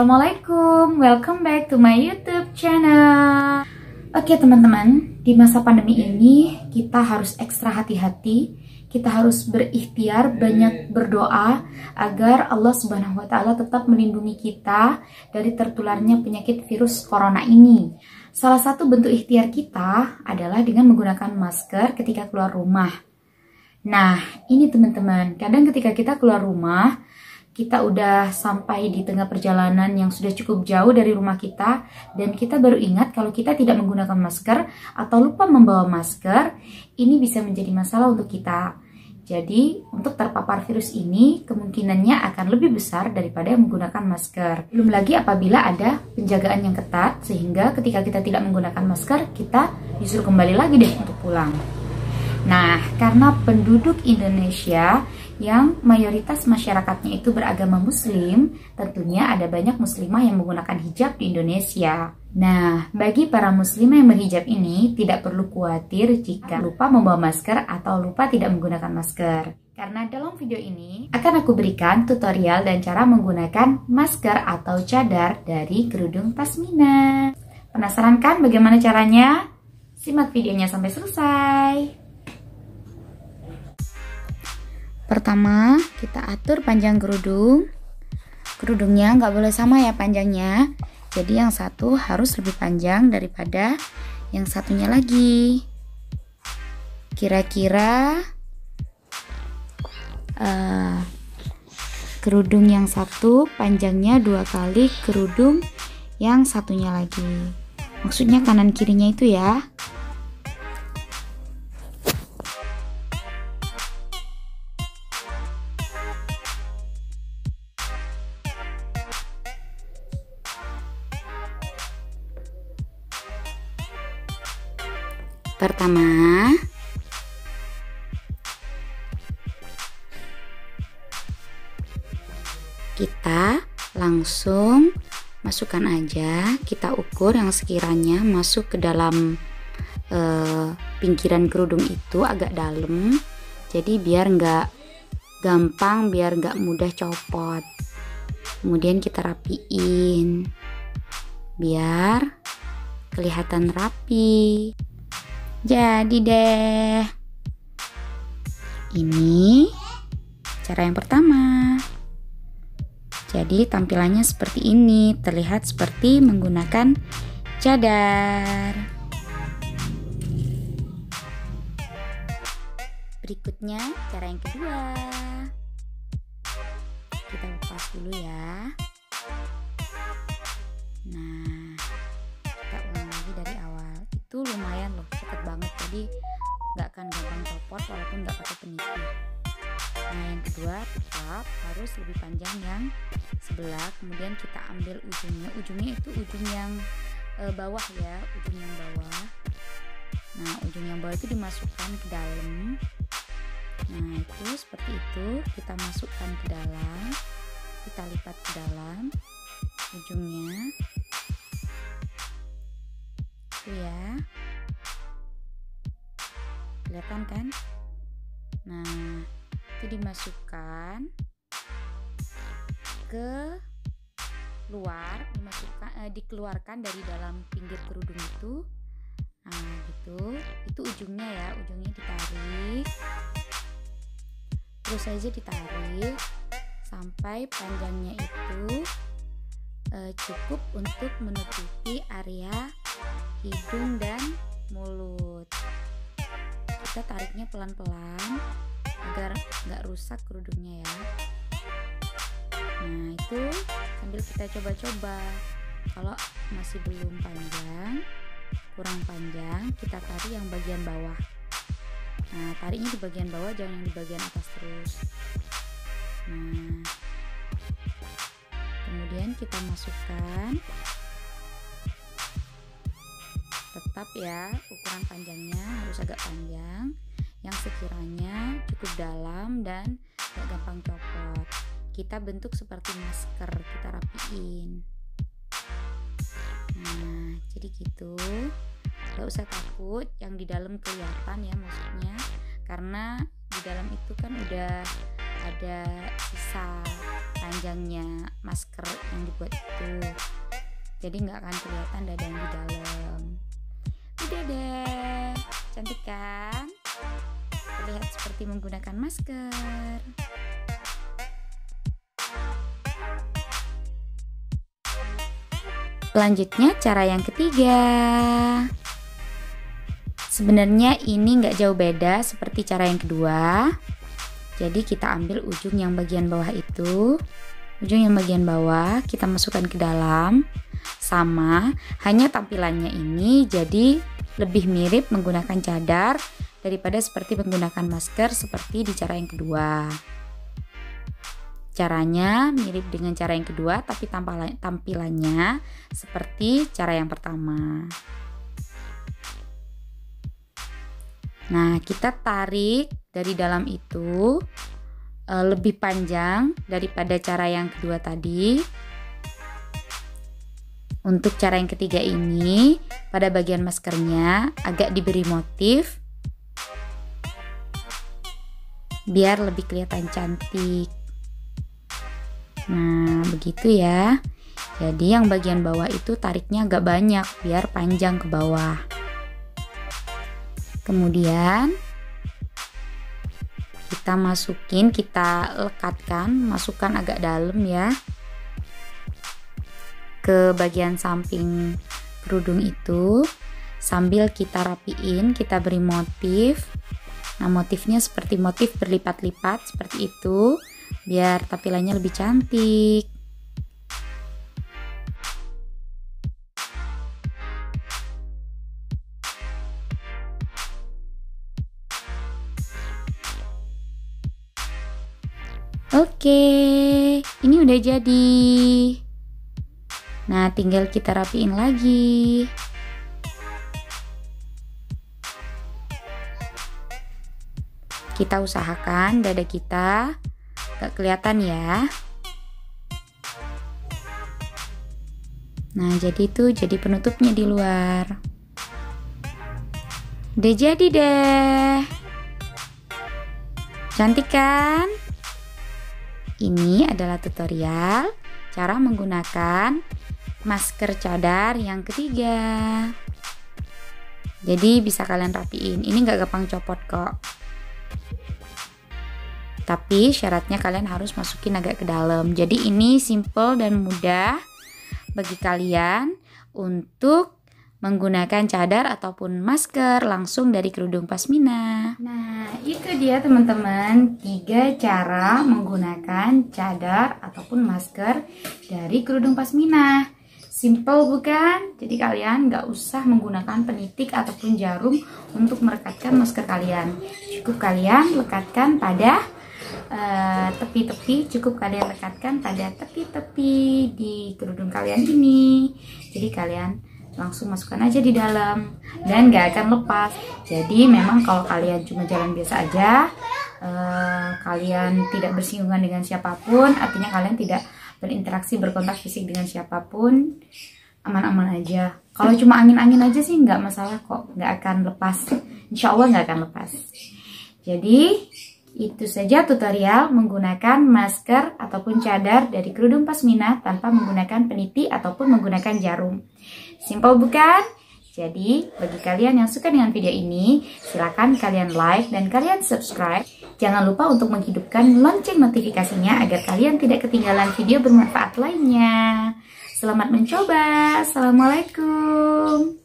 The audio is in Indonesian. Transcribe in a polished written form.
Assalamualaikum, welcome back to my YouTube channel. Oke teman-teman, di masa pandemi ini kita harus ekstra hati-hati. Kita harus berikhtiar, banyak berdoa agar Allah Subhanahu wa Ta'ala tetap melindungi kita dari tertularnya penyakit virus corona ini. Salah satu bentuk ikhtiar kita adalah dengan menggunakan masker ketika keluar rumah. Nah, ini teman-teman, kadang ketika kita keluar rumah, kita udah sampai di tengah perjalanan yang sudah cukup jauh dari rumah kita, dan kita baru ingat kalau kita tidak menggunakan masker atau lupa membawa masker. Ini bisa menjadi masalah untuk kita. Jadi untuk terpapar virus ini kemungkinannya akan lebih besar daripada menggunakan masker. Belum lagi apabila ada penjagaan yang ketat, sehingga ketika kita tidak menggunakan masker, kita disuruh kembali lagi deh untuk pulang. Nah, karena penduduk Indonesia yang mayoritas masyarakatnya itu beragama muslim, tentunya ada banyak muslimah yang menggunakan hijab di Indonesia. Nah, bagi para muslimah yang berhijab ini tidak perlu khawatir jika lupa membawa masker atau lupa tidak menggunakan masker. Karena dalam video ini akan aku berikan tutorial dan cara menggunakan masker atau cadar dari kerudung pasmina. Penasaran kan bagaimana caranya? Simak videonya sampai selesai. Pertama, kita atur panjang kerudung. Kerudungnya nggak boleh sama ya panjangnya. Jadi yang satu harus lebih panjang daripada yang satunya lagi. Kira-kira kerudung yang satu panjangnya 2 kali kerudung yang satunya lagi. Maksudnya kanan kirinya itu ya. Pertama, kita langsung masukkan aja, kita ukur yang sekiranya masuk ke dalam pinggiran kerudung itu agak dalam, jadi biar nggak gampang, biar nggak mudah copot. Kemudian kita rapiin biar kelihatan rapi. Jadi deh, ini cara yang pertama. Jadi tampilannya seperti ini, terlihat seperti menggunakan cadar. Berikutnya cara yang kedua, kita lepas dulu ya. Nah, kita ulang lagi dari awal. Itu lumayan loh, cepet banget, jadi nggak akan gampang copot walaupun nggak pakai peniti. Nah, yang kedua tetap harus lebih panjang yang sebelah. Kemudian kita ambil ujungnya itu ujung yang bawah ya, ujung yang bawah. Nah, ujung yang bawah itu dimasukkan ke dalam. Nah, itu seperti itu, kita masukkan ke dalam, kita lipat ke dalam ujungnya. Itu ya, kelihatan kan? Nah, itu dimasukkan ke luar, dikeluarkan dari dalam pinggir kerudung itu. Nah, gitu, itu ujungnya ya, ujungnya ditarik, terus aja ditarik sampai panjangnya itu cukup untuk menutupi area hidung dan mulut. Kita tariknya pelan-pelan agar nggak rusak kerudungnya ya. Nah, itu sambil kita coba-coba. Kalau masih belum panjang, kurang panjang, kita tarik yang bagian bawah. Nah, tariknya di bagian bawah, jangan yang di bagian atas terus. Nah, kemudian kita masukkan, tetap ya ukuran panjangnya harus agak panjang, yang sekiranya cukup dalam dan gak gampang copot. Kita bentuk seperti masker, kita rapiin. Nah, jadi gitu, gak usah takut yang di dalam kelihatan ya, maksudnya karena di dalam itu kan udah ada sisa panjangnya masker yang dibuat itu, jadi nggak akan kelihatan dada yang di dalam. Udah deh, cantik kan? Terlihat seperti menggunakan masker. Selanjutnya cara yang ketiga. Sebenarnya ini nggak jauh beda seperti cara yang kedua. Jadi kita ambil ujung yang bagian bawah itu. Ujung yang bagian bawah kita masukkan ke dalam. Sama, hanya tampilannya ini jadi lebih mirip menggunakan cadar daripada seperti menggunakan masker seperti di cara yang kedua. Caranya mirip dengan cara yang kedua, tapi tampilannya seperti cara yang pertama. Nah, kita tarik dari dalam itu lebih panjang daripada cara yang kedua tadi. Untuk cara yang ketiga ini, pada bagian maskernya agak diberi motif biar lebih kelihatan cantik. Nah, begitu ya. Jadi yang bagian bawah itu tariknya agak banyak biar panjang ke bawah. Kemudian kita lekatkan, masukkan agak dalam ya ke bagian samping kerudung itu, sambil kita rapiin, kita beri motif. Nah, motifnya seperti motif berlipat-lipat seperti itu, biar tampilannya lebih cantik. Oke, ini udah jadi. Nah, tinggal kita rapiin lagi. Kita usahakan dada kita gak kelihatan ya. Nah, jadi penutupnya di luar. Udah jadi deh. Cantik kan? Ini adalah tutorial cara menggunakan masker cadar yang ketiga. Jadi bisa kalian rapiin. Ini gak gampang copot kok. Tapi syaratnya kalian harus masukin agak ke dalam. Jadi ini simple dan mudah bagi kalian untuk menggunakan cadar ataupun masker langsung dari kerudung pasmina. Nah, itu dia teman-teman, 3 cara menggunakan cadar ataupun masker dari kerudung pasmina. Simple bukan? Jadi kalian nggak usah menggunakan penitik ataupun jarum untuk merekatkan masker kalian. Cukup kalian lekatkan pada tepi-tepi, cukup kalian lekatkan pada tepi-tepi di kerudung kalian ini. Jadi kalian langsung masukkan aja di dalam dan gak akan lepas. Jadi memang kalau kalian cuma jalan biasa aja, kalian tidak bersinggungan dengan siapapun, artinya kalian tidak berinteraksi, berkontak fisik dengan siapapun, aman-aman aja. Kalau cuma angin-angin aja sih nggak masalah kok, nggak akan lepas, insya Allah nggak akan lepas. Jadi itu saja tutorial menggunakan masker ataupun cadar dari kerudung pasmina tanpa menggunakan peniti ataupun menggunakan jarum. Simple bukan? Jadi bagi kalian yang suka dengan video ini, silakan kalian like dan kalian subscribe. Jangan lupa untuk menghidupkan lonceng notifikasinya agar kalian tidak ketinggalan video bermanfaat lainnya. Selamat mencoba. Assalamualaikum.